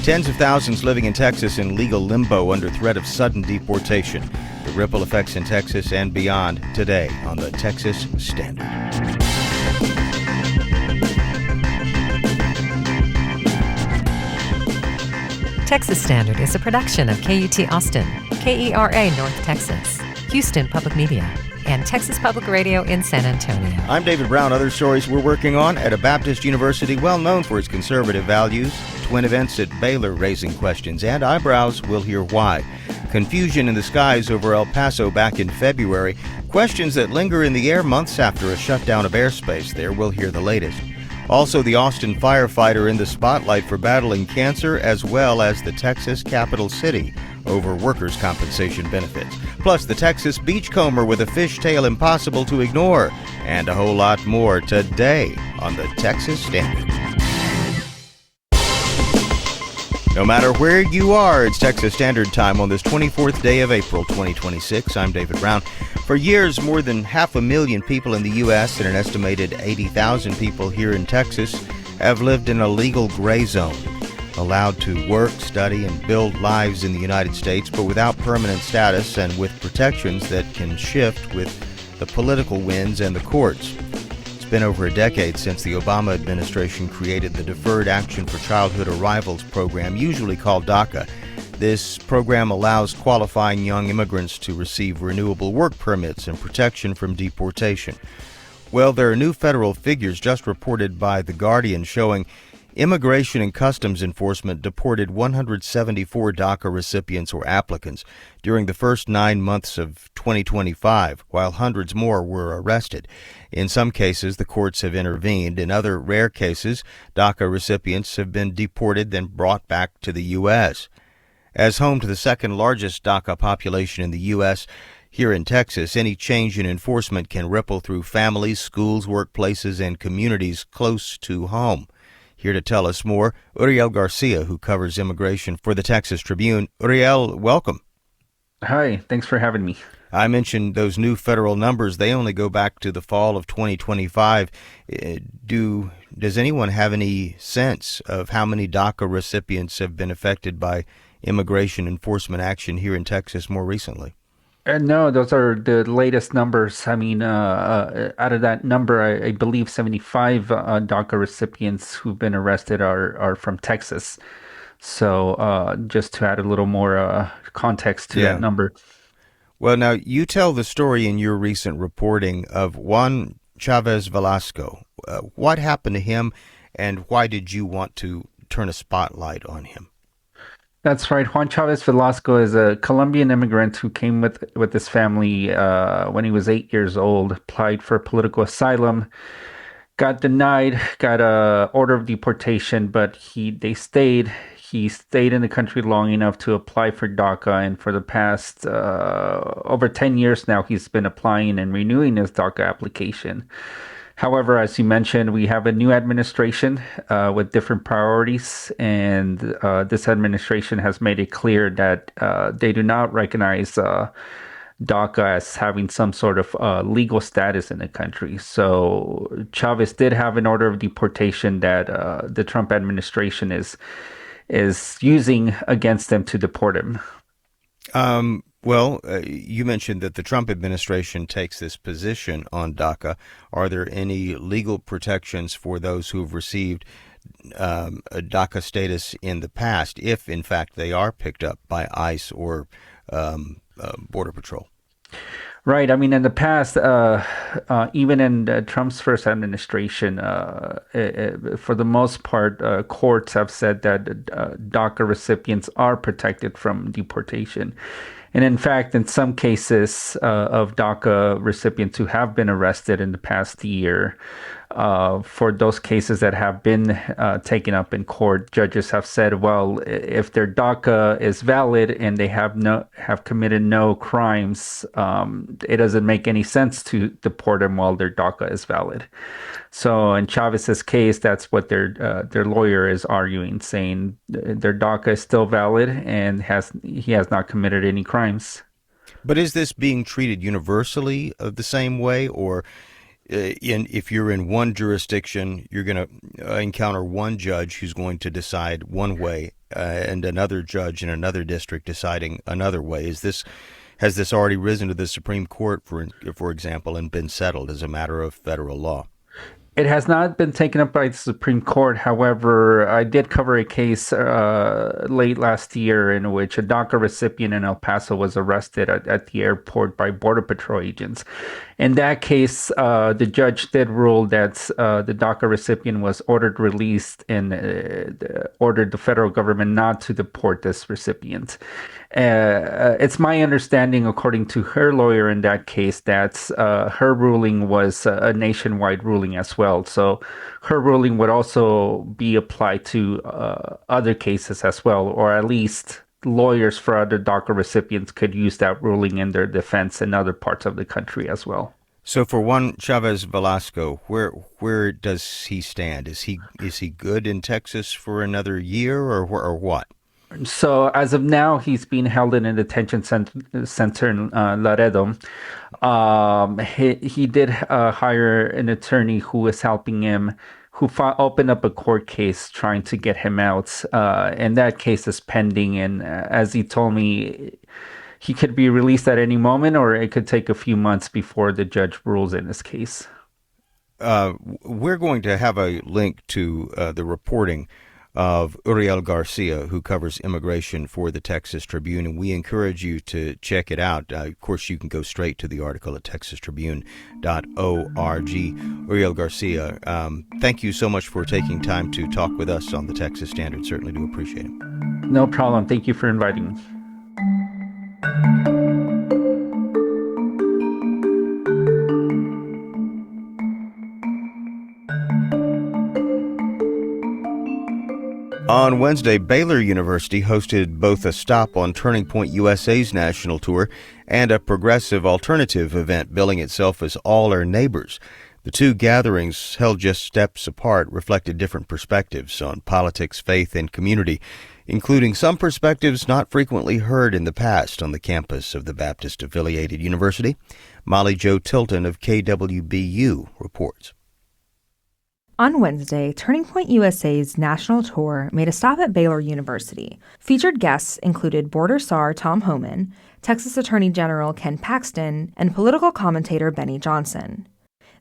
Tens of thousands living in Texas in legal limbo under threat of sudden deportation. The ripple effects in Texas and beyond today on the Texas Standard. Texas Standard is a production of KUT Austin, KERA North Texas, Houston Public Media, and Texas Public Radio in San Antonio. I'm David Brown. Other stories we're working on at a Baptist university well known for its conservative values. Twin events at Baylor raising questions and eyebrows. We'll hear why. Confusion in the skies over El Paso back in February. Questions that linger in the air months after a shutdown of airspace there. We'll hear the latest. Also, the Austin firefighter in the spotlight for battling cancer, as well as the Texas capital city over workers' compensation benefits. Plus, the Texas beachcomber with a fishtail impossible to ignore, and a whole lot more today on the Texas Standard. No matter where you are, it's Texas Standard Time on this 24th day of April 2026. I'm David Brown. For years, more than 500,000 people in the U.S. and an estimated 80,000 people here in Texas have lived in a legal gray zone, allowed to work, study, and build lives in the United States, but without permanent status and with protections that can shift with the political winds and the courts. It's been over a decade since the Obama administration created the Deferred Action for Childhood Arrivals program, usually called Daca. This program allows qualifying young immigrants to receive renewable work permits and protection from deportation. Well, there are new federal figures just reported by The Guardian showing Immigration and Customs Enforcement deported 174 Daca recipients or applicants during the first 9 months of 2025, while hundreds more were arrested. In some cases, the courts have intervened. In other rare cases, Daca recipients have been deported, then brought back to the U.S. As home to the second largest Daca population in the U.S., here in Texas, any change in enforcement can ripple through families, schools, workplaces, and communities close to home. Here to tell us more, Uriel Garcia, who covers immigration for the Texas Tribune. Uriel, welcome. Hi, thanks for having me. I mentioned those new federal numbers. They only go back to the fall of 2025. Does anyone have any sense of how many Daca recipients have been affected by immigration enforcement action here in Texas more recently? No, those are the latest numbers. I mean, out of that number, I believe 75 DACA recipients who've been arrested are from Texas. So just to add a little more context to that number. Well, now, you tell the story in your recent reporting of Juan Chavez Velasco. What happened to him, and why did you want to turn a spotlight on him? That's right. Juan Chavez Velasco is a Colombian immigrant who came with his family when he was 8 years old, applied for political asylum, got denied, got a order of deportation, but they stayed. He stayed in the country long enough to apply for DACA, and for the past over 10 years now, he's been applying and renewing his DACA application. However, as you mentioned, we have a new administration with different priorities, and this administration has made it clear that they do not recognize DACA as having some sort of legal status in the country. So Chavez did have an order of deportation that the Trump administration is using against them to deport him. You mentioned that the Trump administration takes this position on DACA. Are there any legal protections for those who have received a DACA status in the past, if in fact they are picked up by ICE or Border Patrol? Right. I mean, in the past, even in Trump's first administration, for the most part, courts have said that DACA recipients are protected from deportation. And in fact, in some cases of DACA recipients who have been arrested in the past year, for those cases that have been taken up in court, judges have said, well, if their DACA is valid and they have committed no crimes, it doesn't make any sense to deport them while their DACA is valid. So in Chavez's case, that's what their lawyer is arguing, saying their DACA is still valid and he has not committed any crimes. But is this being treated universally the same way, or if you're in one jurisdiction, you're going to encounter one judge who's going to decide one way, and another judge in another district deciding another way. Has this already risen to the Supreme Court, for example, and been settled as a matter of federal law? It has not been taken up by the Supreme Court. However, I did cover a case late last year in which a Daca recipient in El Paso was arrested at the airport by Border Patrol agents. In that case, the judge did rule that the Daca recipient was ordered released and ordered the federal government not to deport this recipient. It's my understanding, according to her lawyer in that case, that her ruling was a nationwide ruling as well. So her ruling would also be applied to other cases as well, or at least lawyers for other DACA recipients could use that ruling in their defense in other parts of the country as well. So for Juan Chavez Velasco, where does he stand? Is he good in Texas for another year, or what? So as of now, he's being held in a detention center in Laredo. He did hire an attorney who is helping him, who opened up a court case trying to get him out. And that case is pending. And as he told me, he could be released at any moment, or it could take a few months before the judge rules in this case. We're going to have a link to the reporting of Uriel Garcia, who covers immigration for the Texas Tribune, and we encourage you to check it out. Of course, you can go straight to the article at texastribune.org. Uriel Garcia, thank you so much for taking time to talk with us on the Texas Standard. Certainly do appreciate it. No problem. Thank you for inviting me. On Wednesday, Baylor University hosted both a stop on Turning Point USA's national tour and a progressive alternative event billing itself as All Our Neighbors. The two gatherings, held just steps apart, reflected different perspectives on politics, faith, and community, including some perspectives not frequently heard in the past on the campus of the Baptist-affiliated university. Molly Jo Tilton of KWBU reports. On Wednesday, Turning Point USA's national tour made a stop at Baylor University. Featured guests included Board Czar Tom Homan, Texas Attorney General Ken Paxton, and political commentator Benny Johnson.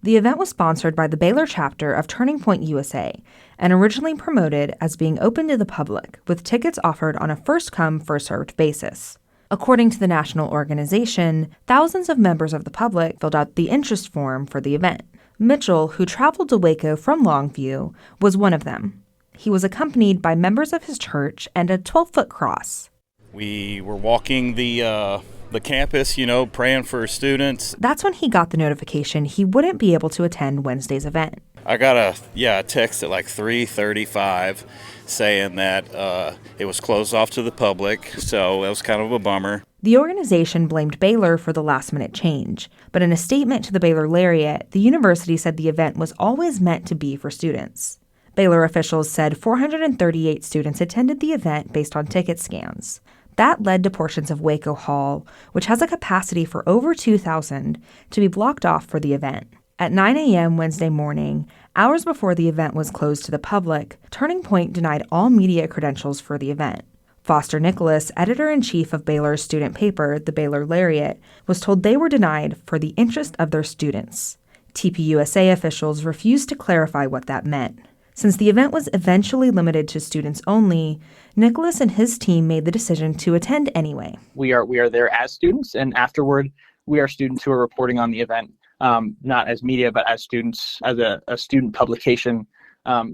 The event was sponsored by the Baylor chapter of Turning Point USA and originally promoted as being open to the public, with tickets offered on a first-come, first-served basis. According to the national organization, thousands of members of the public filled out the interest form for the event. Mitchell, who traveled to Waco from Longview, was one of them. He was accompanied by members of his church and a 12-foot cross. We were walking the campus, praying for students. That's when he got the notification he wouldn't be able to attend Wednesday's event. I got a text at like 3:35 saying that it was closed off to the public, so it was kind of a bummer. The organization blamed Baylor for the last-minute change, but in a statement to the Baylor Lariat, the university said the event was always meant to be for students. Baylor officials said 438 students attended the event based on ticket scans. That led to portions of Waco Hall, which has a capacity for over 2,000, to be blocked off for the event. At 9 a.m. Wednesday morning, hours before the event was closed to the public, Turning Point denied all media credentials for the event. Foster Nicholas, editor-in-chief of Baylor's student paper, the Baylor Lariat, was told they were denied for the interest of their students. TPUSA officials refused to clarify what that meant. Since the event was eventually limited to students only, Nicholas and his team made the decision to attend anyway. We are there as students, and afterward, we are students who are reporting on the event, not as media, but as students, as a student publication,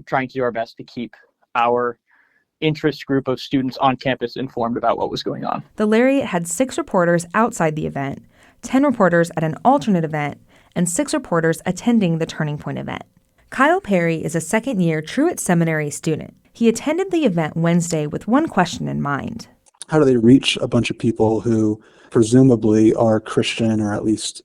trying to do our best to keep our interest group of students on campus informed about what was going on. The Lariat had 6 reporters outside the event, 10 reporters at an alternate event, and 6 reporters attending the Turning Point event. Kyle Perry is a second-year Truett Seminary student. He attended the event Wednesday with one question in mind. How do they reach a bunch of people who presumably are Christian, or at least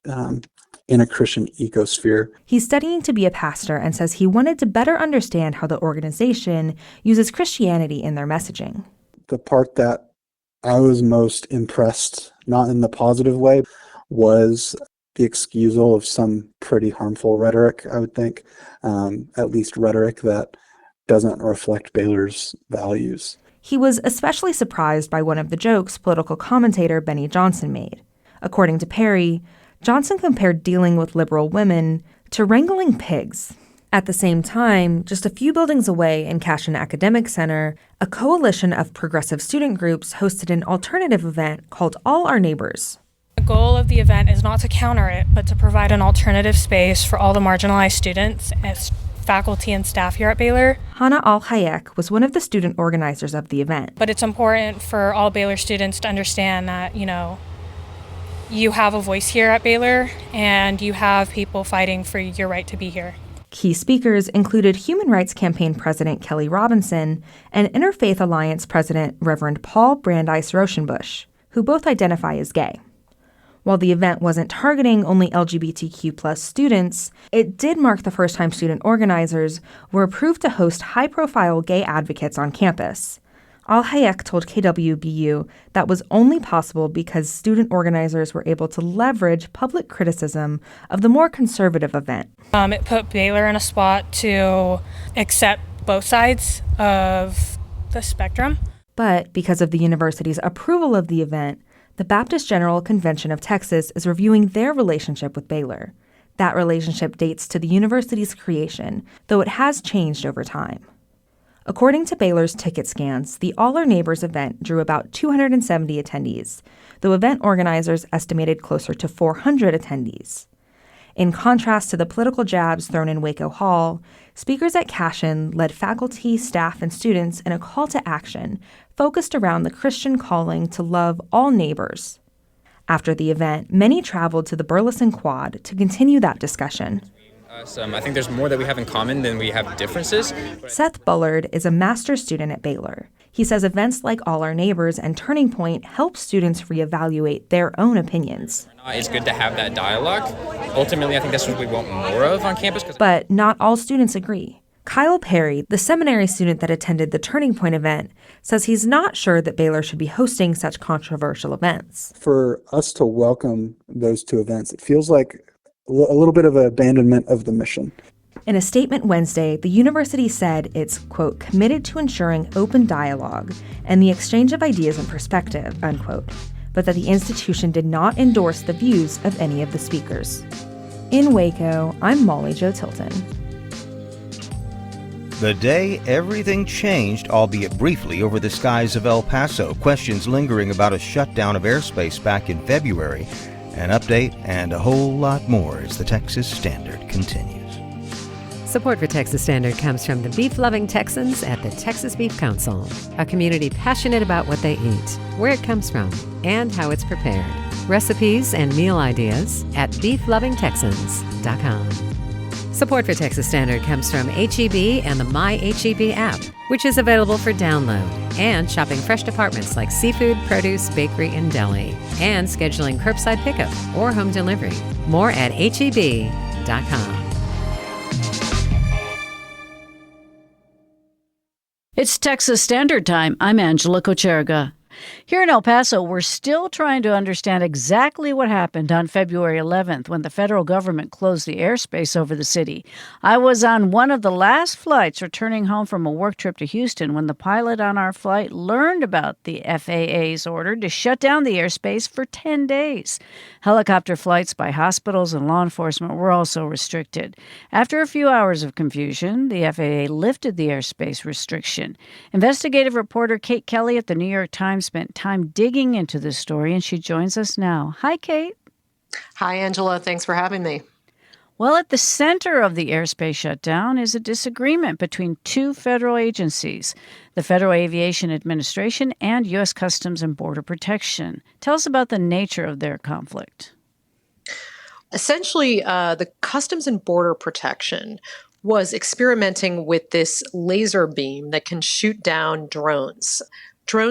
in a Christian ecosphere? He's studying to be a pastor and says he wanted to better understand how the organization uses Christianity in their messaging. The part that I was most impressed, not in the positive way, was the excusal of some pretty harmful rhetoric, I would think, at least rhetoric that doesn't reflect Baylor's values. He was especially surprised by one of the jokes political commentator Benny Johnson made. According to Perry, Johnson compared dealing with liberal women to wrangling pigs. At the same time, just a few buildings away in Cashin Academic Center, a coalition of progressive student groups hosted an alternative event called All Our Neighbors. The goal of the event is not to counter it, but to provide an alternative space for all the marginalized students as faculty and staff here at Baylor. Hannah Al-Hayek was one of the student organizers of the event. But it's important for all Baylor students to understand that, you have a voice here at Baylor and you have people fighting for your right to be here. Key speakers included Human Rights Campaign President Kelly Robinson and Interfaith Alliance President Reverend Paul Brandeis Rauschenbusch, who both identify as gay. While the event wasn't targeting only LGBTQ+ students, it did mark the first time student organizers were approved to host high-profile gay advocates on campus. Al-Hayek told KWBU that was only possible because student organizers were able to leverage public criticism of the more conservative event. It put Baylor in a spot to accept both sides of the spectrum. But because of the university's approval of the event, the Baptist General Convention of Texas is reviewing their relationship with Baylor. That relationship dates to the university's creation, though it has changed over time. According to Baylor's ticket scans, the All Our Neighbors event drew about 270 attendees, though event organizers estimated closer to 400 attendees. In contrast to the political jabs thrown in Waco Hall, speakers at Cashin led faculty, staff, and students in a call to action focused around the Christian calling to love all neighbors. After the event, many traveled to the Burleson Quad to continue that discussion. I think there's more that we have in common than we have differences. Seth Bullard is a master's student at Baylor. He says events like All Our Neighbors and Turning Point help students reevaluate their own opinions. It's good to have that dialogue. Ultimately, I think that's what we want more of on campus. But not all students agree. Kyle Perry, the seminary student that attended the Turning Point event, says he's not sure that Baylor should be hosting such controversial events. For us to welcome those two events, it feels like a little bit of an abandonment of the mission. In a statement Wednesday, the university said it's, quote, committed to ensuring open dialogue and the exchange of ideas and perspective, unquote, but that the institution did not endorse the views of any of the speakers. In Waco, I'm Molly Jo Tilton. The day everything changed, albeit briefly, over the skies of El Paso. Questions lingering about a shutdown of airspace back in February. An update and a whole lot more as the Texas Standard continues. Support for Texas Standard comes from the beef-loving Texans at the Texas Beef Council, a community passionate about what they eat, where it comes from, and how it's prepared. Recipes and meal ideas at beeflovingtexans.com. Support for Texas Standard comes from HEB and the My HEB app, which is available for download, and shopping fresh departments like seafood, produce, bakery, and deli, and scheduling curbside pickup or home delivery. More at HEB.com. It's Texas Standard Time. I'm Angela Kocherga. Here in El Paso, we're still trying to understand exactly what happened on February 11th when the federal government closed the airspace over the city. I was on one of the last flights returning home from a work trip to Houston when the pilot on our flight learned about the FAA's order to shut down the airspace for 10 days. Helicopter flights by hospitals and law enforcement were also restricted. After a few hours of confusion, the FAA lifted the airspace restriction. Investigative reporter Kate Kelly at the New York Times spent time digging into this story, and she joins us now. Hi, Kate. Hi, Angela. Thanks for having me. Well, at the center of the airspace shutdown is a disagreement between two federal agencies, the Federal Aviation Administration and U.S. Customs and Border Protection. Tell us about the nature of their conflict. Essentially, the Customs and Border Protection was experimenting with this laser beam that can shoot down drones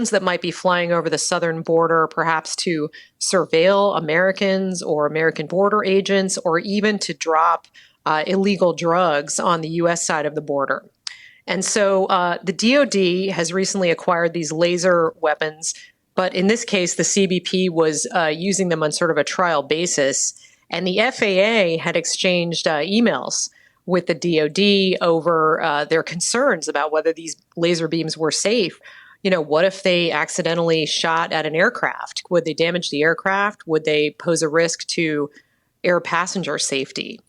that might be flying over the southern border, perhaps to surveil Americans or American border agents, or even to drop illegal drugs on the U.S. side of the border. And so the DoD has recently acquired these laser weapons, but in this case, the CBP was using them on sort of a trial basis. And the FAA had exchanged emails with the DoD over their concerns about whether these laser beams were safe. What if they accidentally shot at an aircraft? Would they damage the aircraft? Would they pose a risk to air passenger safety?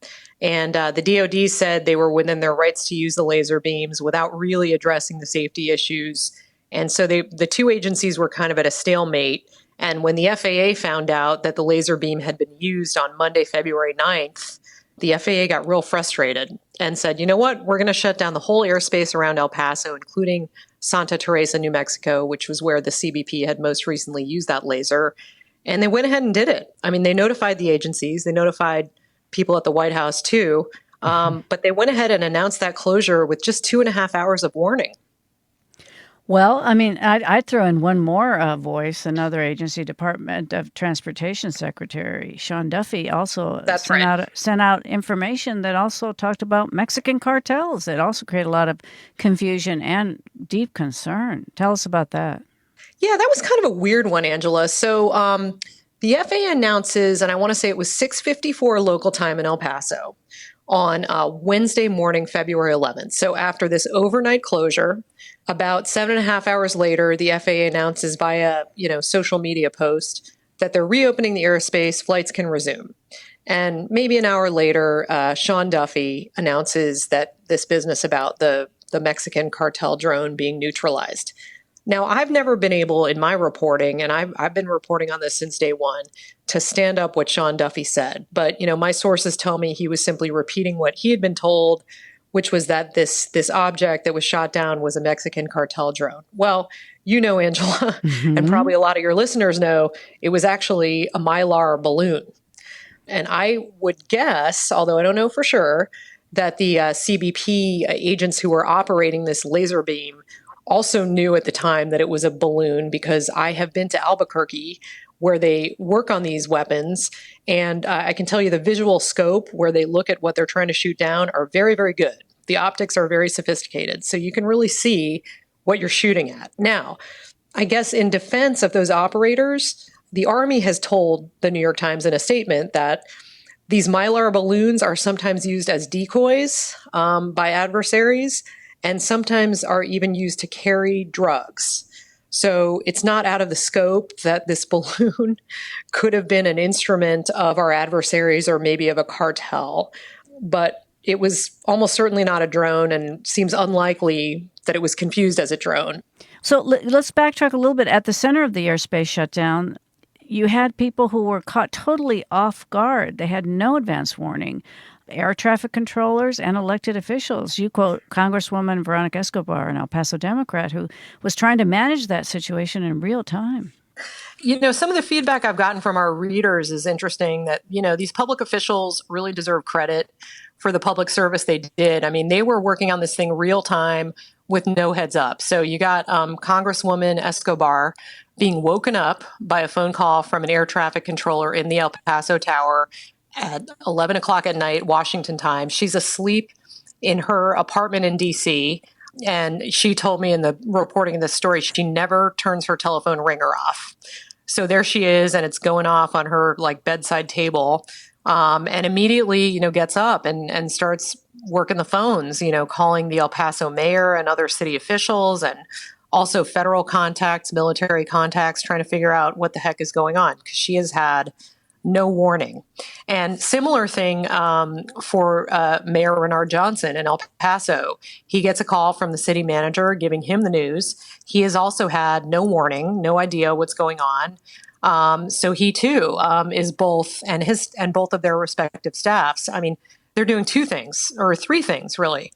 And the DoD said they were within their rights to use the laser beams without really addressing the safety issues. And so the two agencies were kind of at a stalemate. And when the FAA found out that the laser beam had been used on Monday, February 9th, the FAA got real frustrated and said, you know what, we're going to shut down the whole airspace around El Paso, including Santa Teresa, New Mexico, which was where the CBP had most recently used that laser. And they went ahead and did it. I mean, they notified the agencies, they notified people at the White House too, but they went ahead and announced that closure with just 2.5 hours of warning. Well, I mean, I'd throw in one more voice. Another agency, Department of Transportation Secretary Sean Duffy, also sent out information that also talked about Mexican cartels. That also created a lot of confusion and deep concern. Tell us about that. Yeah, that was kind of a weird one, Angela. So the FAA announces, and I want to say it was 6:54 local time in El Paso on Wednesday morning, February 11th. So after this overnight closure, about 7.5 hours later, the FAA announces by a social media post that they're reopening the airspace, flights can resume. And maybe an hour later, Sean Duffy announces that this business about the Mexican cartel drone being neutralized. Now, I've never been able in my reporting, and I've been reporting on this since day one, to stand up what Sean Duffy said. But, my sources tell me he was simply repeating what he had been told, which was that this object that was shot down was a Mexican cartel drone. Well, Angela, and probably a lot of your listeners know, it was actually a Mylar balloon. And I would guess, although I don't know for sure, that the CBP agents who were operating this laser beam also knew at the time that it was a balloon, because I have been to Albuquerque where they work on these weapons. And I can tell you the visual scope where they look at what they're trying to shoot down are very, very good. The optics are very sophisticated. So you can really see what you're shooting at. Now, I guess in defense of those operators, the Army has told the New York Times in a statement that these Mylar balloons are sometimes used as decoys by adversaries, and sometimes are even used to carry drugs. So it's not out of the scope that this balloon could have been an instrument of our adversaries or maybe of a cartel. But it was almost certainly not a drone, and seems unlikely that it was confused as a drone. So let's backtrack a little bit. At the center of the airspace shutdown, you had people who were caught totally off guard. They had no advance warning. Air traffic controllers and elected officials. You quote Congresswoman Veronica Escobar, an El Paso Democrat, who was trying to manage that situation in real time. Some of the feedback I've gotten from our readers is interesting that, these public officials really deserve credit for the public service they did. I mean, they were working on this thing real time with no heads up. So you got Congresswoman Escobar being woken up by a phone call from an air traffic controller in the El Paso Tower at 11 o'clock at night, Washington time. She's asleep in her apartment in D.C., and she told me in the reporting of this story, she never turns her telephone ringer off. So there she is, and it's going off on her bedside table, and immediately, gets up and starts working the phones, calling the El Paso mayor and other city officials, and also federal contacts, military contacts, trying to figure out what the heck is going on, because she has had no warning. And similar thing for Mayor Renard Johnson in El Paso. He gets a call from the city manager giving him the news. He has also had no warning, no idea what's going on. So he too is both, and both of their respective staffs. I mean, they're doing two things, or three things really.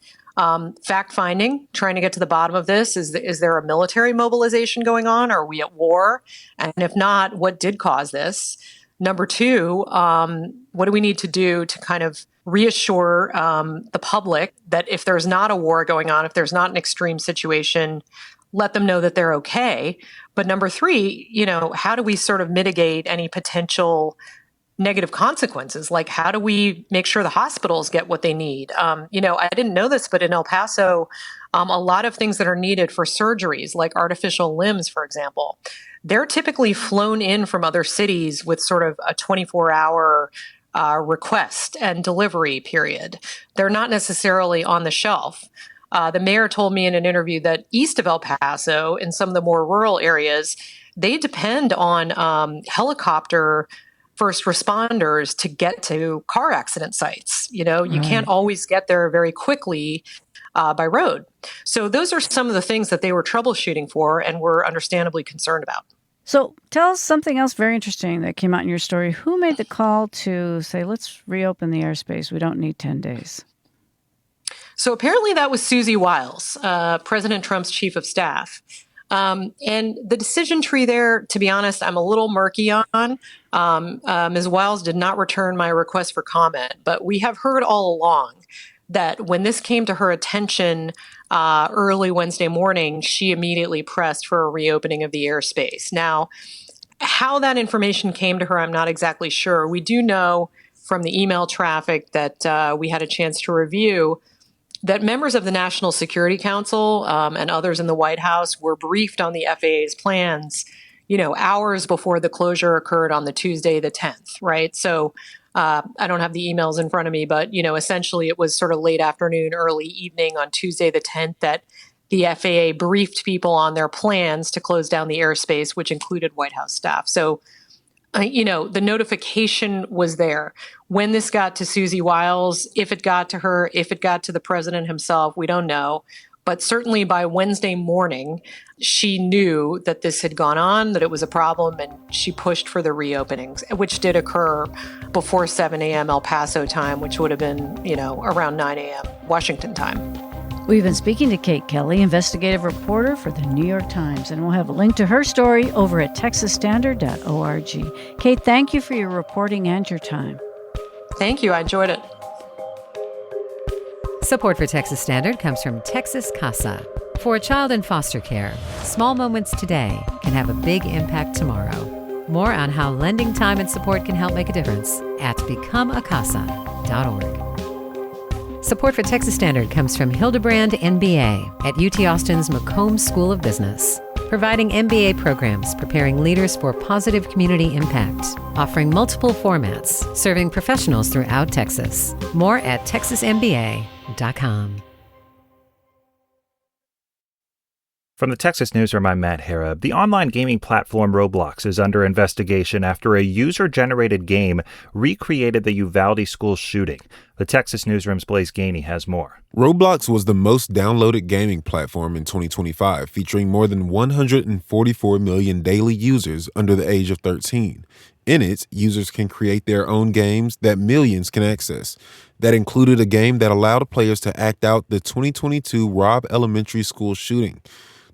Fact finding, trying to get to the bottom of this. Is there a military mobilization going on? Are we at war? And if not, what did cause this? Number two, what do we need to do to kind of reassure the public that if there's not a war going on, if there's not an extreme situation, let them know that they're okay. But number three, how do we sort of mitigate any potential negative consequences? Like, how do we make sure the hospitals get what they need? I didn't know this, but in El Paso, a lot of things that are needed for surgeries, like artificial limbs, for example, they're typically flown in from other cities with sort of a 24-hour request and delivery period. They're not necessarily on the shelf. The mayor told me in an interview that east of El Paso, in some of the more rural areas, they depend on helicopter first responders to get to car accident sites. You can't always get there very quickly by road. So those are some of the things that they were troubleshooting for and were understandably concerned about. So tell us something else very interesting that came out in your story. Who made the call to say, let's reopen the airspace? We don't need 10 days. So apparently that was Susie Wiles, President Trump's chief of staff. And the decision tree there, to be honest, I'm a little murky on. Ms. Wiles did not return my request for comment, but we have heard all along that when this came to her attention early Wednesday morning, she immediately pressed for a reopening of the airspace. Now, how that information came to her, I'm not exactly sure. We do know from the email traffic that we had a chance to review that members of the National Security Council and others in the White House were briefed on the FAA's plans, hours before the closure occurred on the Tuesday, the 10th, right? So I don't have the emails in front of me, but, essentially it was sort of late afternoon, early evening on Tuesday, the 10th, that the FAA briefed people on their plans to close down the airspace, which included White House staff. So the notification was there. When this got to Susie Wiles, if it got to her, if it got to the president himself, we don't know. But certainly by Wednesday morning, she knew that this had gone on, that it was a problem, and she pushed for the reopenings, which did occur before 7 a.m. El Paso time, which would have been, around 9 a.m. Washington time. We've been speaking to Kate Kelly, investigative reporter for the New York Times, and we'll have a link to her story over at texasstandard.org. Kate, thank you for your reporting and your time. Thank you. I enjoyed it. Support for Texas Standard comes from Texas Casa. For a child in foster care, small moments today can have a big impact tomorrow. More on how lending time and support can help make a difference at becomeacasa.org. Support for Texas Standard comes from Hildebrand MBA at UT Austin's McCombs School of Business, providing MBA programs preparing leaders for positive community impact, offering multiple formats, serving professionals throughout Texas. More at texasmba.com. From the Texas Newsroom, I'm Matt Harrab. The online gaming platform Roblox is under investigation after a user-generated game recreated the Uvalde school shooting. The Texas Newsroom's Blaze Gainey has more. Roblox was the most downloaded gaming platform in 2025, featuring more than 144 million daily users under the age of 13. In it, users can create their own games that millions can access. That included a game that allowed players to act out the 2022 Robb Elementary School shooting.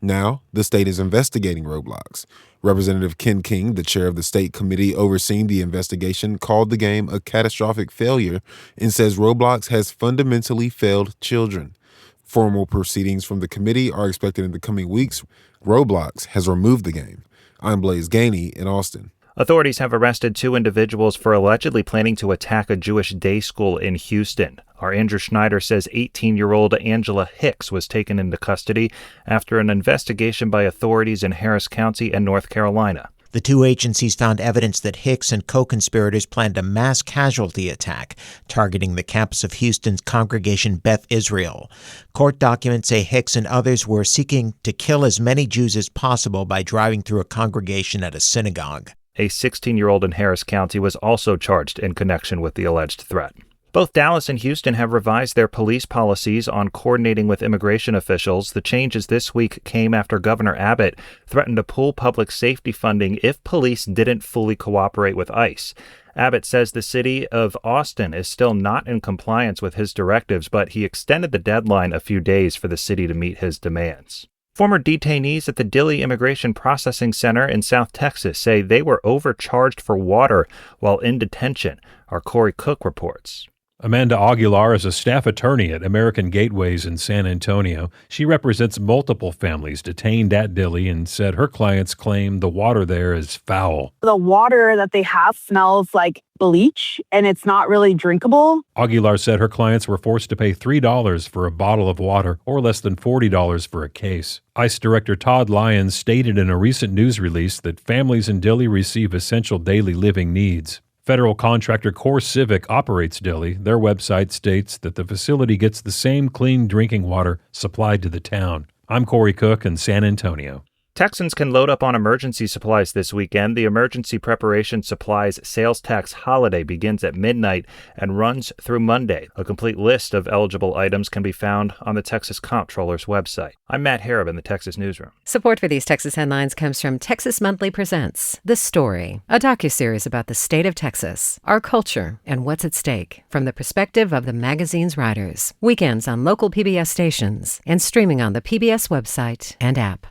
Now, the state is investigating Roblox. Representative Ken King, the chair of the state committee overseeing the investigation, called the game a catastrophic failure and says Roblox has fundamentally failed children. Formal proceedings from the committee are expected in the coming weeks. Roblox has removed the game. I'm Blaze Gainey in Austin. Authorities have arrested 2 individuals for allegedly planning to attack a Jewish day school in Houston. Our Andrew Schneider says 18-year-old Angela Hicks was taken into custody after an investigation by authorities in Harris County and North Carolina. The 2 agencies found evidence that Hicks and co-conspirators planned a mass casualty attack targeting the campus of Houston's Congregation Beth Israel. Court documents say Hicks and others were seeking to kill as many Jews as possible by driving through a congregation at a synagogue. A 16-year-old in Harris County was also charged in connection with the alleged threat. Both Dallas and Houston have revised their police policies on coordinating with immigration officials. The changes this week came after Governor Abbott threatened to pull public safety funding if police didn't fully cooperate with ICE. Abbott says the city of Austin is still not in compliance with his directives, but he extended the deadline a few days for the city to meet his demands. Former detainees at the Dilley Immigration Processing Center in South Texas say they were overcharged for water while in detention. Our Corey Cook reports. Amanda Aguilar is a staff attorney at American Gateways in San Antonio. She represents multiple families detained at Dilley and said her clients claim the water there is foul. The water that they have smells like bleach, and it's not really drinkable. Aguilar said her clients were forced to pay $3 for a bottle of water or less than $40 for a case. ICE Director Todd Lyons stated in a recent news release that families in Dilley receive essential daily living needs. Federal contractor CoreCivic operates Dilley. Their website states that the facility gets the same clean drinking water supplied to the town. I'm Corey Cook in San Antonio. Texans can load up on emergency supplies this weekend. The Emergency Preparation Supplies Sales Tax holiday begins at midnight and runs through Monday. A complete list of eligible items can be found on the Texas Comptroller's website. I'm Matt Harab in the Texas Newsroom. Support for these Texas headlines comes from Texas Monthly Presents The Story, a docuseries about the state of Texas, our culture, and what's at stake from the perspective of the magazine's writers. Weekends on local PBS stations and streaming on the PBS website and app.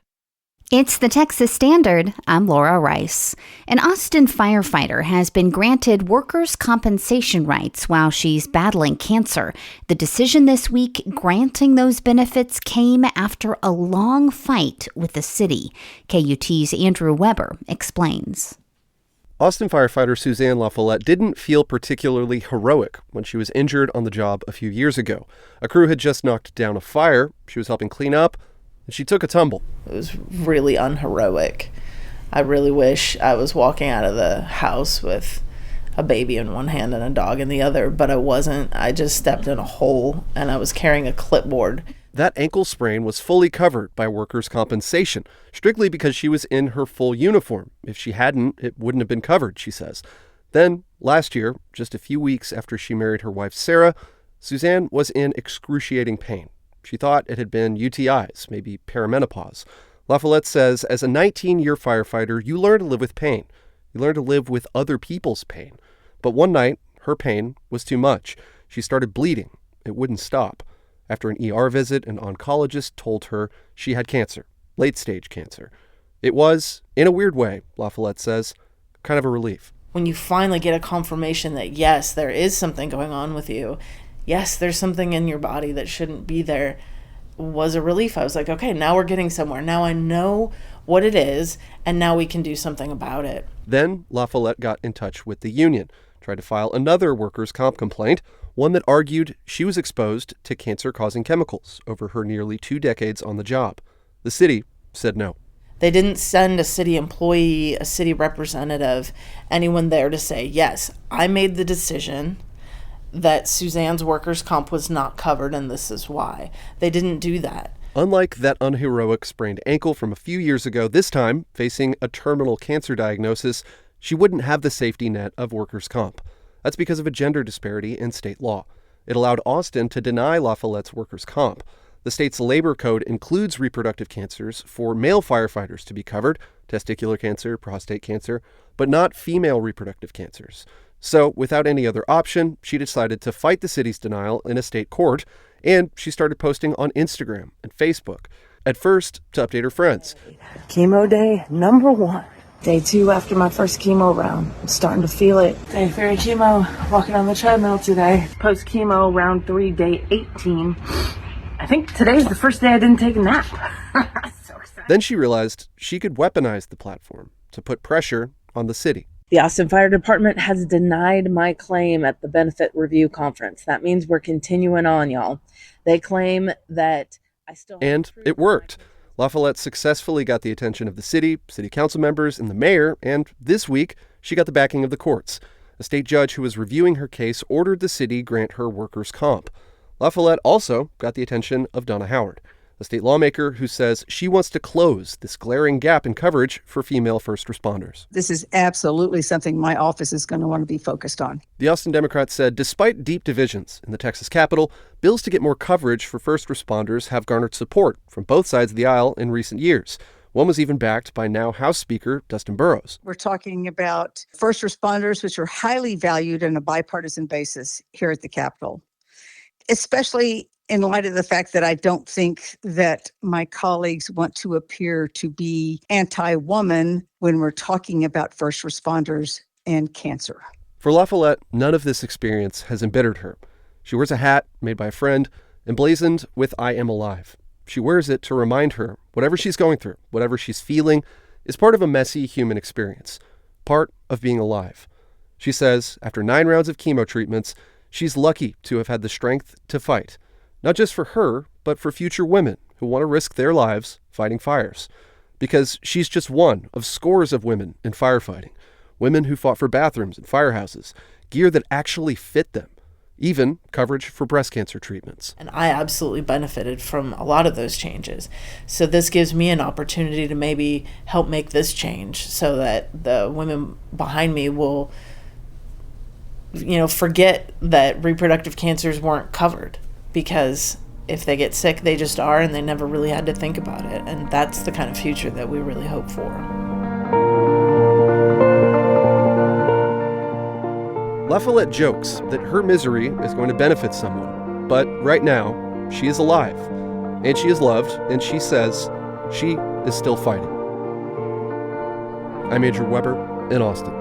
It's the Texas Standard. I'm Laura Rice. An Austin firefighter has been granted workers' compensation rights while she's battling cancer. The decision this week granting those benefits came after a long fight with the city. KUT's Andrew Weber explains. Austin firefighter Suzanne LaFollette didn't feel particularly heroic when she was injured on the job a few years ago. A crew had just knocked down a fire she was helping clean up, and she took a tumble. It was really unheroic. I really wish I was walking out of the house with a baby in one hand and a dog in the other, but I wasn't. I just stepped in a hole, and I was carrying a clipboard. That ankle sprain was fully covered by workers' compensation, strictly because she was in her full uniform. If she hadn't, it wouldn't have been covered, she says. Then, last year, just a few weeks after she married her wife Sarah, Suzanne was in excruciating pain. She thought it had been UTIs, maybe perimenopause. LaFollette says, as a 19-year firefighter, you learn to live with pain. You learn to live with other people's pain. But one night, her pain was too much. She started bleeding. It wouldn't stop. After an ER visit, an oncologist told her she had cancer, late-stage cancer. It was, in a weird way, LaFollette says, kind of a relief. When you finally get a confirmation that, yes, there is something going on with you, yes, there's something in your body that shouldn't be there, was a relief. I was like, okay, now we're getting somewhere. Now I know what it is, and now we can do something about it. Then LaFollette got in touch with the union, tried to file another workers' comp complaint, one that argued she was exposed to cancer-causing chemicals over her nearly 2 decades on the job. The city said no. They didn't send a city employee, a city representative, anyone there to say, yes, I made the decision that Suzanne's workers' comp was not covered, and this is why. They didn't do that. Unlike that unheroic sprained ankle from a few years ago, this time, facing a terminal cancer diagnosis, she wouldn't have the safety net of workers' comp. That's because of a gender disparity in state law. It allowed Austin to deny LaFollette's workers' comp. The state's labor code includes reproductive cancers for male firefighters to be covered, testicular cancer, prostate cancer, but not female reproductive cancers. So, without any other option, she decided to fight the city's denial in a state court, and she started posting on Instagram and Facebook. At first, to update her friends. Chemo day number 1. Day 2 after my first chemo round. I'm starting to feel it. Day 3 chemo, walking on the treadmill today. Post chemo round 3, day 18. I think today's the first day I didn't take a nap. So excited. Then she realized she could weaponize the platform to put pressure on the city. The Austin Fire Department has denied my claim at the benefit review conference. That means we're continuing on, y'all. They claim that I still... And it worked. LaFollette successfully got the attention of the city council members, and the mayor, and this week, she got the backing of the courts. A state judge who was reviewing her case ordered the city grant her workers' comp. LaFollette also got the attention of Donna Howard, a state lawmaker who says she wants to close this glaring gap in coverage for female first responders. This is absolutely something my office is going to want to be focused on. The Austin Democrats said despite deep divisions in the Texas Capitol, bills to get more coverage for first responders have garnered support from both sides of the aisle in recent years. One was even backed by now House Speaker Dustin Burrows. We're talking about first responders, which are highly valued on a bipartisan basis here at the Capitol, especially in light of the fact that I don't think that my colleagues want to appear to be anti-woman when we're talking about first responders and cancer. For LaFollette, none of this experience has embittered her. She wears a hat made by a friend, emblazoned with I am alive. She wears it to remind her whatever she's going through, whatever she's feeling, is part of a messy human experience, part of being alive. She says after 9 rounds of chemo treatments, she's lucky to have had the strength to fight. Not just for her, but for future women who want to risk their lives fighting fires. Because she's just one of scores of women in firefighting, women who fought for bathrooms and firehouses, gear that actually fit them, even coverage for breast cancer treatments. And I absolutely benefited from a lot of those changes. So this gives me an opportunity to maybe help make this change so that the women behind me will, forget that reproductive cancers weren't covered, because if they get sick, they just are, and they never really had to think about it. And that's the kind of future that we really hope for. LaFollette jokes that her misery is going to benefit someone, but right now, she is alive, and she is loved, and she says she is still fighting. I'm Andrew Weber in Austin.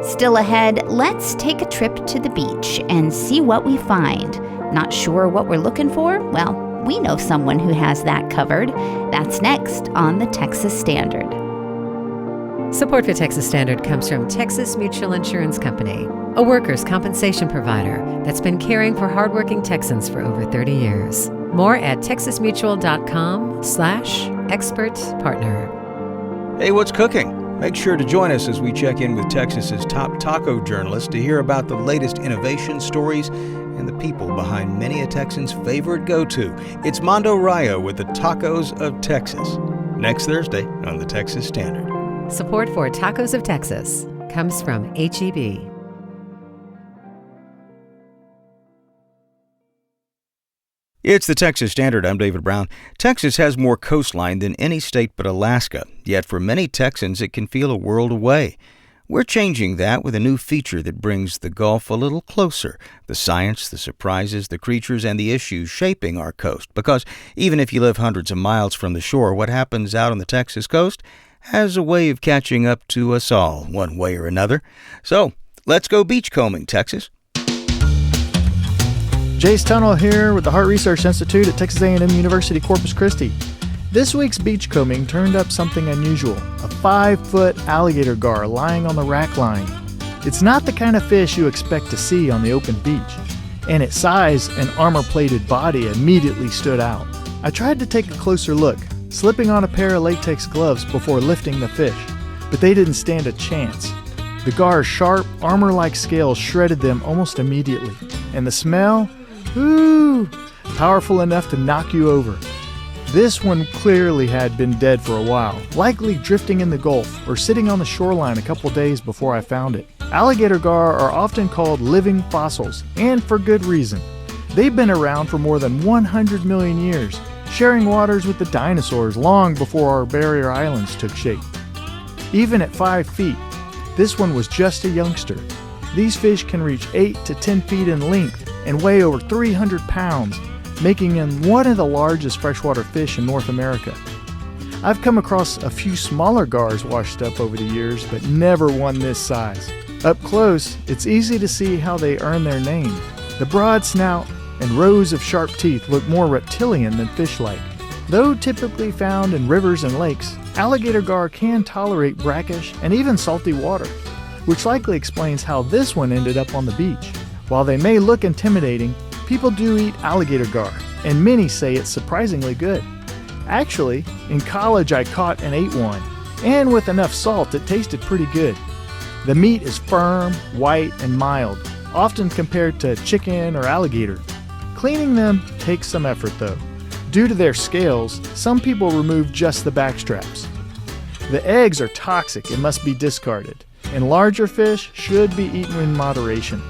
Still ahead, let's take a trip to the beach and see what we find. Not sure what we're looking for? Well, we know someone who has that covered. That's next on the Texas Standard. Support for Texas Standard comes from Texas Mutual Insurance Company, a workers' compensation provider that's been caring for hardworking Texans for over 30 years. More at texasmutual.com/expert partner. Hey, what's cooking? Make sure to join us as we check in with Texas's top taco journalists to hear about the latest innovation stories and the people behind many a Texan's favorite go-to. It's Mondo Rayo with the Tacos of Texas, next Thursday on the Texas Standard. Support for Tacos of Texas comes from HEB. It's the Texas Standard. I'm David Brown. Texas has more coastline than any state but Alaska, yet for many Texans it can feel a world away. We're changing that with a new feature that brings the Gulf a little closer. The science, the surprises, the creatures, and the issues shaping our coast. Because even if you live hundreds of miles from the shore, what happens out on the Texas coast has a way of catching up to us all, one way or another. So, let's go beachcombing, Texas. Jace Tunnell here with the Heart Research Institute at Texas A&M University Corpus Christi. This week's beachcombing turned up something unusual, a 5-foot alligator gar lying on the rack line. It's not the kind of fish you expect to see on the open beach, and its size and armor-plated body immediately stood out. I tried to take a closer look, slipping on a pair of latex gloves before lifting the fish, but they didn't stand a chance. The gar's sharp, armor-like scales shredded them almost immediately, and the smell? Ooh, powerful enough to knock you over. This one clearly had been dead for a while, likely drifting in the Gulf or sitting on the shoreline a couple days before I found it. Alligator gar are often called living fossils, and for good reason. They've been around for more than 100 million years, sharing waters with the dinosaurs long before our barrier islands took shape. Even at 5 feet, this one was just a youngster. These fish can reach 8 to 10 feet in length and weigh over 300 pounds, making them one of the largest freshwater fish in North America. I've come across a few smaller gars washed up over the years, but never one this size. Up close, it's easy to see how they earn their name. The broad snout and rows of sharp teeth look more reptilian than fish-like. Though typically found in rivers and lakes, alligator gar can tolerate brackish and even salty water, which likely explains how this one ended up on the beach. While they may look intimidating, people do eat alligator gar, and many say it's surprisingly good. Actually, in college I caught and ate one, and with enough salt it tasted pretty good. The meat is firm, white, and mild, often compared to chicken or alligator. Cleaning them takes some effort though. Due to their scales, some people remove just the backstraps. The eggs are toxic and must be discarded, and larger fish should be eaten in moderation.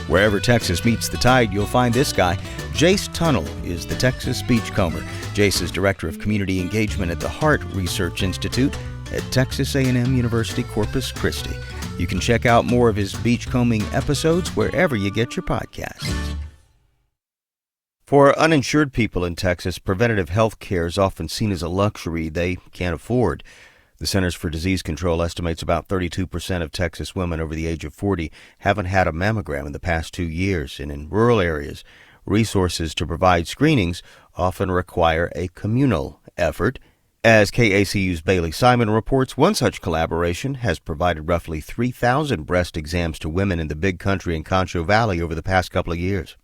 Wherever Texas meets the tide, you'll find this guy. Jace Tunnell is the Texas Beachcomber. Jace is Director of Community Engagement at the Heart Research Institute at Texas A&M University Corpus Christi. You can check out more of his beachcombing episodes wherever you get your podcasts. For uninsured people in Texas, preventative health care is often seen as a luxury they can't afford. The Centers for Disease Control estimates about 32% of Texas women over the age of 40 haven't had a mammogram in the past 2 years, and in rural areas, resources to provide screenings often require a communal effort. As KACU's Bailey Simon reports, one such collaboration has provided roughly 3,000 breast exams to women in the Big Country and Concho Valley over the past couple of years.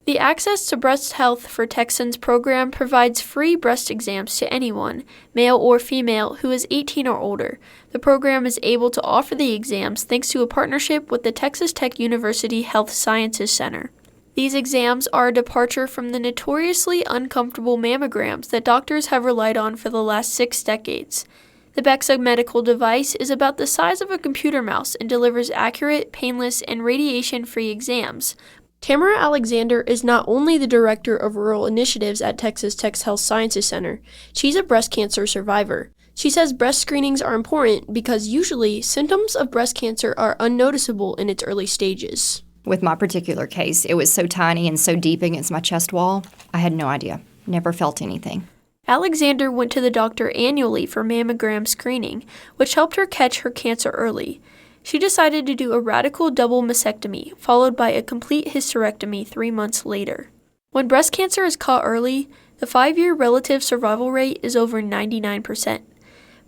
The Access to Breast Health for Texans program provides free breast exams to anyone, male or female, who is 18 or older. The program is able to offer the exams thanks to a partnership with the Texas Tech University Health Sciences Center. These exams are a departure from the notoriously uncomfortable mammograms that doctors have relied on for the last 6 decades. The Bexa medical device is about the size of a computer mouse and delivers accurate, painless, and radiation-free exams. Tamara Alexander is not only the Director of Rural Initiatives at Texas Tech's Health Sciences Center, she's a breast cancer survivor. She says breast screenings are important because usually symptoms of breast cancer are unnoticeable in its early stages. With my particular case, it was so tiny and so deep against my chest wall, I had no idea. Never felt anything. Alexander went to the doctor annually for mammogram screening, which helped her catch her cancer early. She decided to do a radical double mastectomy, followed by a complete hysterectomy 3 months later. When breast cancer is caught early, the 5-year relative survival rate is over 99%.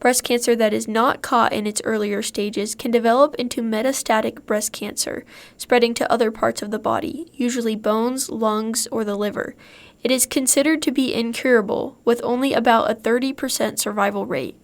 Breast cancer that is not caught in its earlier stages can develop into metastatic breast cancer, spreading to other parts of the body, usually bones, lungs, or the liver. It is considered to be incurable, with only about a 30% survival rate.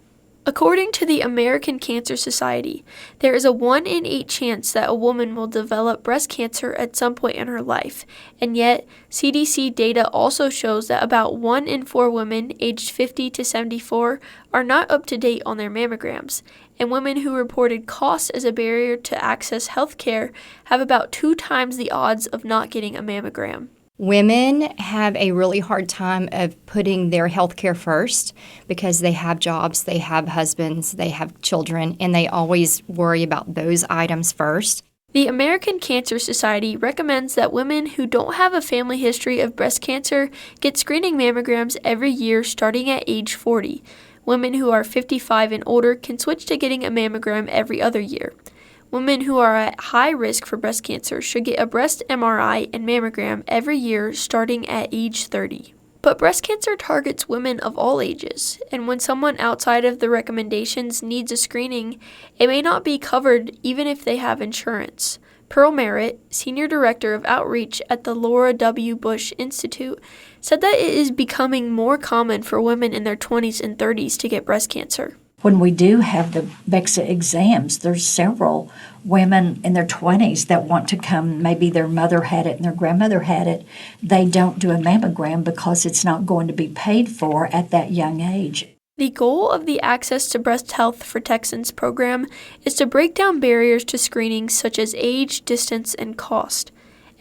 According to the American Cancer Society, there is a 1 in 8 chance that a woman will develop breast cancer at some point in her life, and yet CDC data also shows that about 1 in 4 women aged 50 to 74 are not up to date on their mammograms, and women who reported costs as a barrier to access health care have about 2 times the odds of not getting a mammogram. Women have a really hard time of putting their health care first because they have jobs, they have husbands, they have children, and they always worry about those items first. The American Cancer Society recommends that women who don't have a family history of breast cancer get screening mammograms every year starting at age 40. Women who are 55 and older can switch to getting a mammogram every other year. Women who are at high risk for breast cancer should get a breast MRI and mammogram every year starting at age 30. But breast cancer targets women of all ages, and when someone outside of the recommendations needs a screening, it may not be covered even if they have insurance. Pearl Merritt, Senior Director of Outreach at the Laura W. Bush Institute, said that it is becoming more common for women in their 20s and 30s to get breast cancer. When we do have the Bexa exams, there's several women in their 20s that want to come. Maybe their mother had it and their grandmother had it. They don't do a mammogram because it's not going to be paid for at that young age. The goal of the Access to Breast Health for Texans program is to break down barriers to screenings such as age, distance, and cost.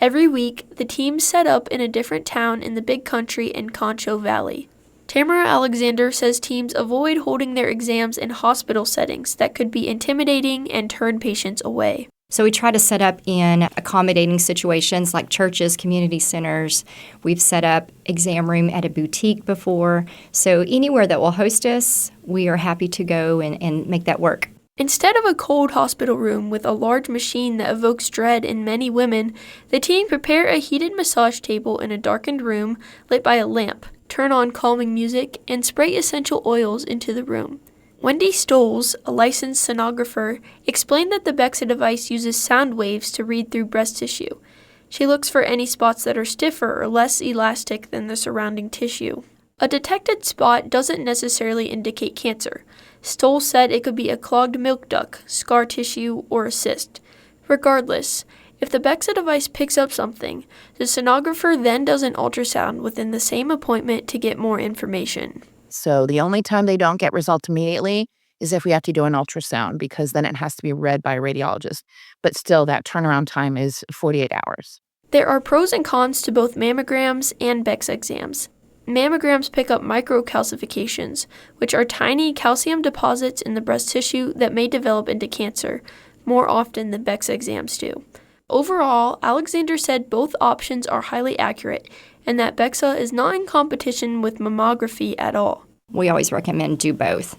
Every week, the teams set up in a different town in the Big Country and Concho Valley. Tamara Alexander says teams avoid holding their exams in hospital settings that could be intimidating and turn patients away. So we try to set up in accommodating situations like churches, community centers. We've set up exam room at a boutique before. So anywhere that will host us, we are happy to go and make that work. Instead of a cold hospital room with a large machine that evokes dread in many women, the team prepare a heated massage table in a darkened room lit by a lamp, turn on calming music, and spray essential oils into the room. Wendy Stoles, a licensed sonographer, explained that the Bexa device uses sound waves to read through breast tissue. She looks for any spots that are stiffer or less elastic than the surrounding tissue. A detected spot doesn't necessarily indicate cancer. Stoll said it could be a clogged milk duct, scar tissue, or a cyst. Regardless, if the Bexa device picks up something, the sonographer then does an ultrasound within the same appointment to get more information. So the only time they don't get results immediately is if we have to do an ultrasound, because then it has to be read by a radiologist. But still, that turnaround time is 48 hours. There are pros and cons to both mammograms and Bexa exams. Mammograms pick up microcalcifications, which are tiny calcium deposits in the breast tissue that may develop into cancer, more often than Bexa exams do. Overall, Alexander said both options are highly accurate and that Bexa is not in competition with mammography at all. We always recommend do both.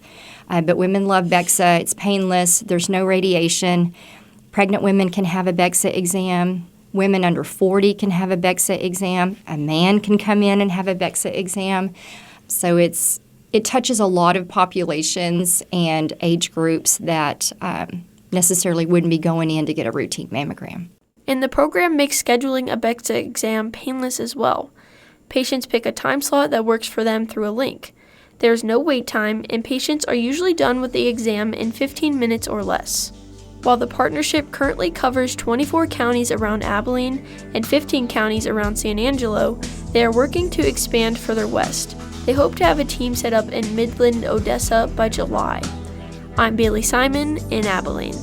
But women love Bexa. It's painless. There's no radiation. Pregnant women can have a Bexa exam. Women under 40 can have a Bexa exam. A man can come in and have a Bexa exam. So it touches a lot of populations and age groups that necessarily wouldn't be going in to get a routine mammogram. And the program makes scheduling a BEXA exam painless as well. Patients pick a time slot that works for them through a link. There's no wait time, and patients are usually done with the exam in 15 minutes or less. While the partnership currently covers 24 counties around Abilene and 15 counties around San Angelo, they are working to expand further west. They hope to have a team set up in Midland, Odessa by July. I'm Bailey Simon in Abilene.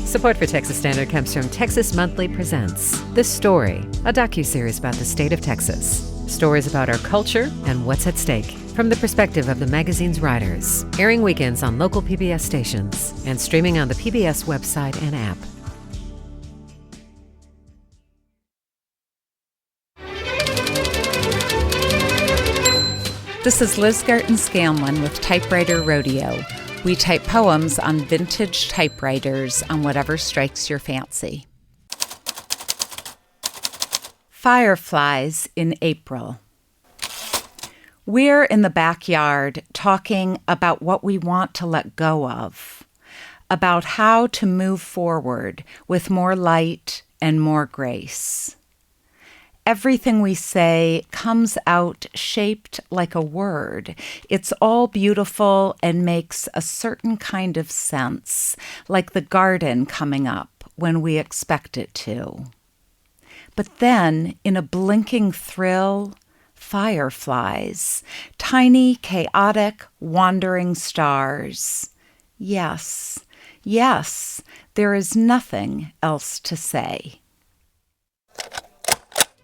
Support for Texas Standard comes from Texas Monthly Presents The Story, a docuseries about the state of Texas. Stories about our culture and what's at stake, from the perspective of the magazine's writers. Airing weekends on local PBS stations and streaming on the PBS website and app. This is Liz Garten-Scanlon with Typewriter Rodeo. We type poems on vintage typewriters on whatever strikes your fancy. Fireflies in April. We're in the backyard talking about what we want to let go of, about how to move forward with more light and more grace. Everything we say comes out shaped like a word. It's all beautiful and makes a certain kind of sense, like the garden coming up when we expect it to. But then, in a blinking thrill, fireflies, tiny, chaotic, wandering stars. Yes, yes, there is nothing else to say.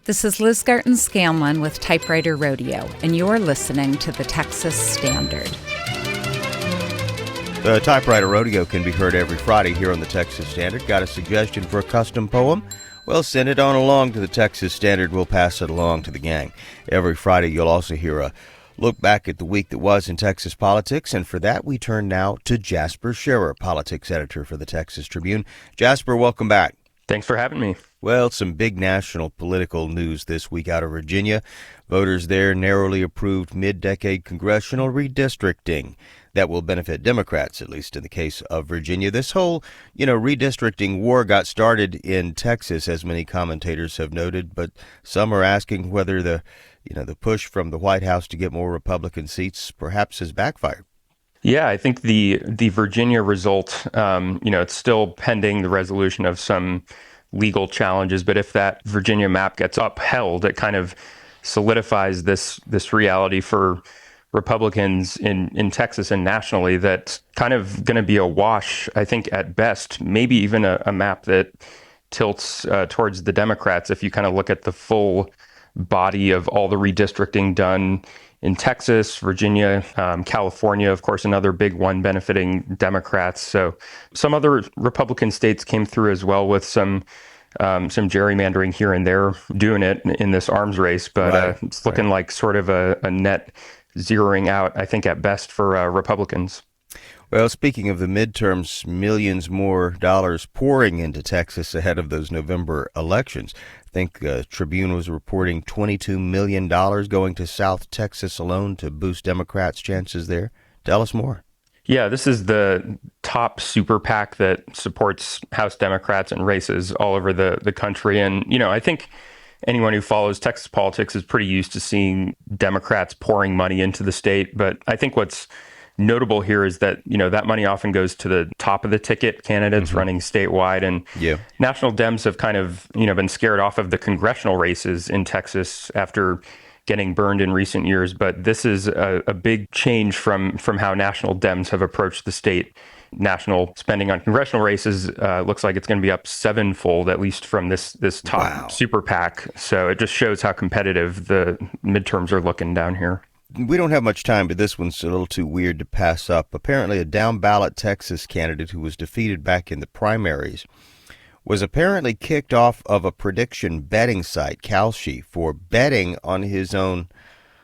This is Liz Garten-Scanlon with Typewriter Rodeo, and you're listening to the Texas Standard. The Typewriter Rodeo can be heard every Friday here on the Texas Standard. Got a suggestion for a custom poem? Well, send it on along to the Texas Standard. We'll pass it along to the gang. Every Friday, you'll also hear a look back at the week that was in Texas politics, and for that, we turn now to Jasper Scherer, politics editor for the Texas Tribune. Jasper, welcome back. Thanks for having me. Well, some big national political news this week out of Virginia. Voters there narrowly approved mid-decade congressional redistricting that will benefit Democrats, at least in the case of Virginia. This whole, redistricting war got started in Texas, as many commentators have noted, but some are asking whether the push from the White House to get more Republican seats perhaps has backfired. Yeah, I think the Virginia result, it's still pending the resolution of some legal challenges, but if that Virginia map gets upheld, it kind of solidifies this reality for Republicans in Texas and nationally that's kind of going to be a wash, I think, at best, maybe even a map that tilts towards the Democrats if you kind of look at the full body of all the redistricting done in Texas, Virginia, California, of course, another big one benefiting Democrats. So some other Republican states came through as well with some gerrymandering here and there, doing it in this arms race. But it's looking like sort of a net zeroing out, I think, at best for Republicans. Well, speaking of the midterms, millions more dollars pouring into Texas ahead of those November elections. I think Tribune was reporting $22 million going to South Texas alone to boost Democrats' chances there. Tell us more. Yeah, this is the top super PAC that supports House Democrats in races all over the country. And, I think anyone who follows Texas politics is pretty used to seeing Democrats pouring money into the state. But I think what's notable here is that, that money often goes to the top of the ticket candidates running statewide. And national Dems have kind of, been scared off of the congressional races in Texas after getting burned in recent years. But this is a big change from how national Dems have approached the state. National spending on congressional races looks like it's going to be up sevenfold, at least from this top super PAC. So it just shows how competitive the midterms are looking down here. We don't have much time, but this one's a little too weird to pass up. Apparently, a down-ballot Texas candidate who was defeated back in the primaries was apparently kicked off of a prediction betting site, Kalshi, for betting on his own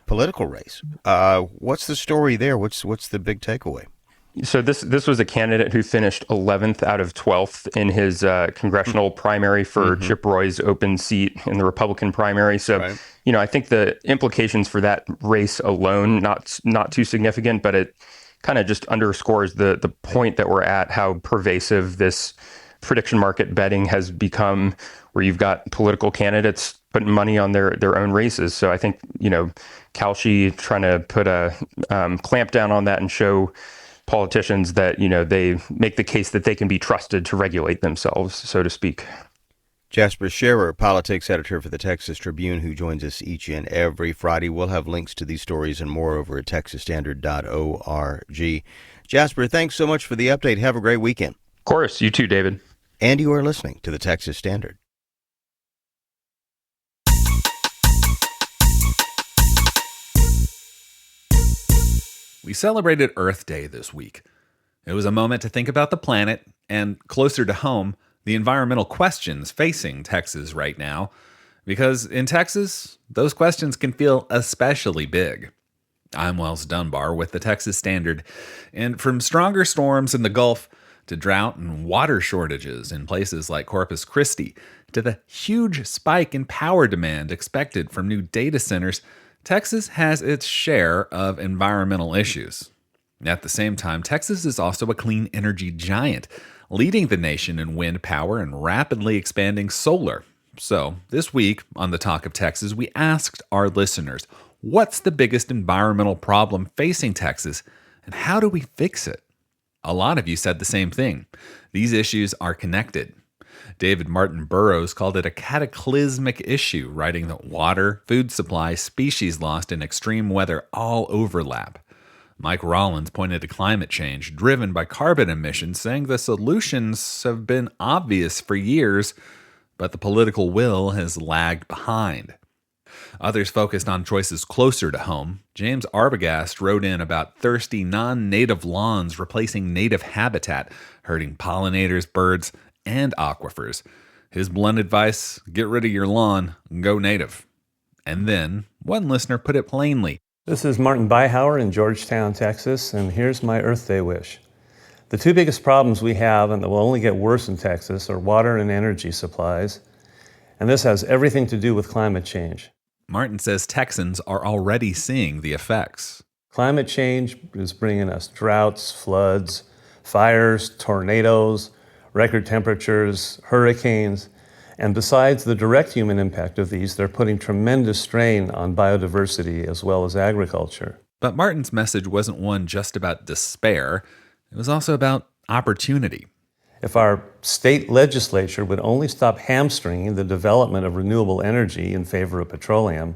political race. What's the story there? What's the big takeaway? So this was a candidate who finished 11th out of 12th in his congressional primary for Chip Roy's open seat in the Republican primary. So, I think the implications for that race alone, not too significant, but it kind of just underscores the point that we're at, how pervasive this prediction market betting has become where you've got political candidates putting money on their own races. So I think, Kalshi trying to put a clamp down on that and show politicians that, they make the case that they can be trusted to regulate themselves, so to speak. Jasper Scherer, politics editor for the Texas Tribune, who joins us each and every Friday. We'll have links to these stories and more over at texasstandard.org. Jasper, thanks so much for the update. Have a great weekend. Of course. You too, David. And you are listening to the Texas Standard. We celebrated Earth Day this week. It was a moment to think about the planet and, closer to home, the environmental questions facing Texas right now. Because in Texas, those questions can feel especially big. I'm Wells Dunbar with the Texas Standard, and from stronger storms in the Gulf to drought and water shortages in places like Corpus Christi to the huge spike in power demand expected from new data centers, Texas has its share of environmental issues. At the same time, Texas is also a clean energy giant, leading the nation in wind power and rapidly expanding solar. So, this week on The Talk of Texas, we asked our listeners, what's the biggest environmental problem facing Texas, and how do we fix it? A lot of you said the same thing. These issues are connected. David Martin Burrows called it a cataclysmic issue, writing that water, food supply, species lost, and extreme weather all overlap. Mike Rollins pointed to climate change driven by carbon emissions, saying the solutions have been obvious for years, but the political will has lagged behind. Others focused on choices closer to home. James Arbogast wrote in about thirsty non-native lawns replacing native habitat, hurting pollinators, birds, and aquifers. His blunt advice, get rid of your lawn, go native. And then, one listener put it plainly. This is Martin Beihauer in Georgetown, Texas, and here's my Earth Day wish. The two biggest problems we have, and that will only get worse in Texas, are water and energy supplies. And this has everything to do with climate change. Martin says Texans are already seeing the effects. Climate change is bringing us droughts, floods, fires, tornadoes, record temperatures, hurricanes, and besides the direct human impact of these, they're putting tremendous strain on biodiversity as well as agriculture. But Martin's message wasn't one just about despair. It was also about opportunity. If our state legislature would only stop hamstringing the development of renewable energy in favor of petroleum,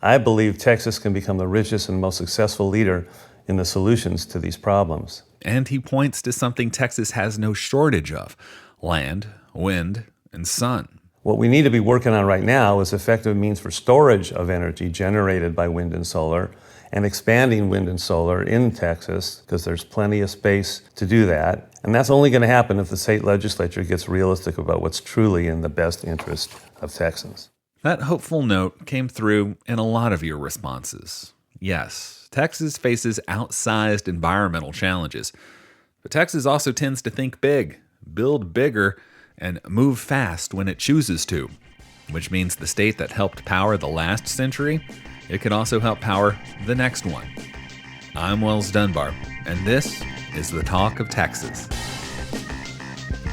I believe Texas can become the richest and most successful leader in the solutions to these problems. And he points to something Texas has no shortage of: land, wind, and sun. What we need to be working on right now is effective means for storage of energy generated by wind and solar, and expanding wind and solar in Texas, because there's plenty of space to do that. And that's only going to happen if the state legislature gets realistic about what's truly in the best interest of Texans. That hopeful note came through in a lot of your responses. Yes, Texas faces outsized environmental challenges, but Texas also tends to think big, build bigger, and move fast when it chooses to, which means the state that helped power the last century, it could also help power the next one. I'm Wells Dunbar, and this is The Talk of Texas.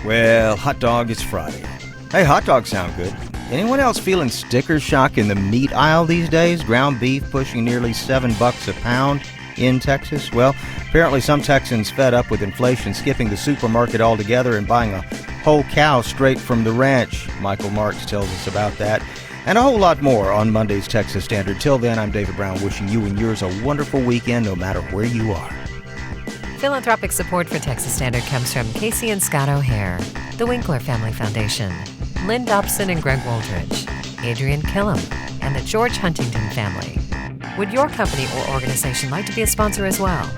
Well, hot dog is Friday. Hey, hot dogs sound good. Anyone else feeling sticker shock in the meat aisle these days? Ground beef pushing nearly $7 a pound in Texas? Well, apparently some Texans fed up with inflation, skipping the supermarket altogether and buying a whole cow straight from the ranch. Michael Marks tells us about that and a whole lot more on Monday's Texas Standard. Till then, I'm David Brown, wishing you and yours a wonderful weekend no matter where you are. Philanthropic support for Texas Standard comes from Casey and Scott O'Hare, the Winkler Family Foundation, Lynn Dobson and Greg Woldridge, Adrian Killam, and the George Huntington family. Would your company or organization like to be a sponsor as well?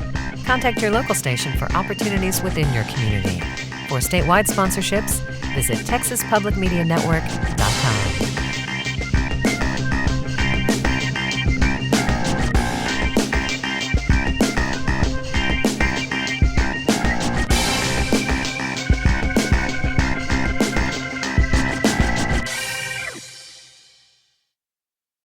Contact your local station for opportunities within your community. For statewide sponsorships, visit TexasPublicMediaNetwork.com.